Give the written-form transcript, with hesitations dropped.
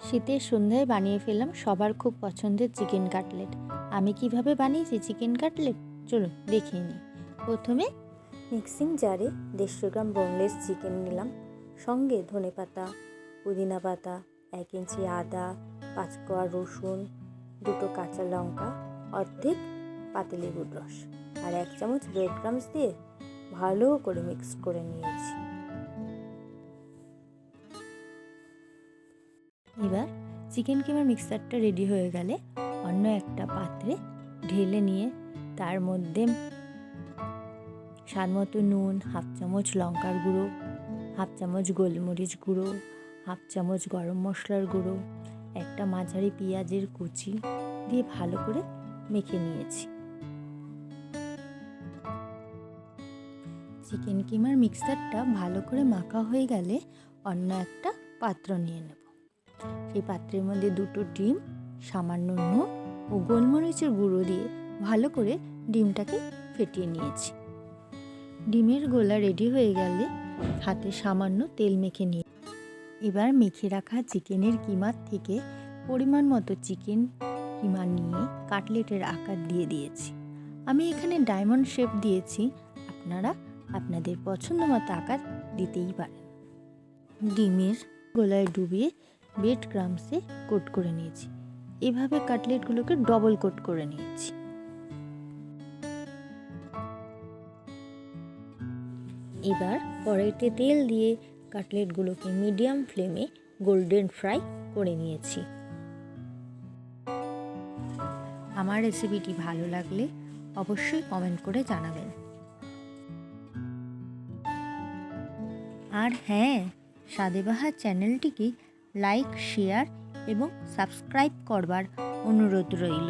শীতের সন্ধ্যায় বানিয়ে ফেললাম সবার খুব পছন্দের চিকেন কাটলেট। আমি কিভাবে বানিয়েছি চিকেন কাটলেট চলো দেখিয়ে নিই। প্রথমে মিক্সিং জারে 150 গ্রাম বোনলেস চিকেন নিলাম, সঙ্গে ধনেপাতা, পুদিনা পাতা, 1 ইঞ্চি আদা, 5 কোয়া রসুন, 2 কাঁচা লঙ্কা, অর্ধেক পাতিলেবুর রস আর 1 চামচ ব্রেড ক্রাম্বস দিয়ে ভালো করে মিক্স করে নিয়েছি। এবার চিকেন কিমার মিক্সারটা রেডি হয়ে গেলে অন্য একটা পাত্রে ঢেলে নিয়ে তার মধ্যে স্বাদ মতো নুন, 1/2 চামচ লঙ্কার গুঁড়ো, 1/2 চামচ গোলমরিচ গুঁড়ো, 1/2 চামচ গরম মশলার গুঁড়ো, একটা মাঝারি পেঁয়াজের কুচি দিয়ে ভালো করে মেখে নিয়েছি। চিকেন কিমার মিক্সারটা ভালো করে মাখা হয়ে গেলে অন্য একটা পাত্র নিয়ে নেব। সেই পাত্রের মধ্যে 2টো ডিম, সামান্য নুন ও গোলমরিচের গুঁড়ো দিয়ে ভালো করে ডিমটাকে ফেটিয়ে নিয়েছি। ডিমের গোলা রেডি হয়ে গেলে হাতে সামান্য তেল মেখে নিয়ে এবার মেখে রাখা চিকেনের কিমার থেকে পরিমাণ মতো চিকেন কিমা নিয়ে কাটলেটের আকার দিয়ে দিয়েছি। আমি এখানে ডায়মন্ড শেপ দিয়েছি, আপনারা আপনাদের পছন্দ মতো আকার দিতেই পারেন। ডিমের গোলায় ডুবিয়ে ব্রেড ক্রাম্বসে কোট করে নিয়েছি। এভাবে কাটলেটগুলোকে ডবল কোট করে নিয়েছি। এবার কড়াইতে তেল দিয়ে কাটলেটগুলোকে মিডিয়াম ফ্লেমে গোল্ডেন ফ্রাই করে নিয়েছি। আমার রেসিপিটি ভালো লাগলে অবশ্যই কমেন্ট করে জানাবেন। আর হ্যাঁ, স্বাদেবাহার চ্যানেলটিকে লাইক, শেয়ার এবং সাবস্ক্রাইব করবার অনুরোধ রইল।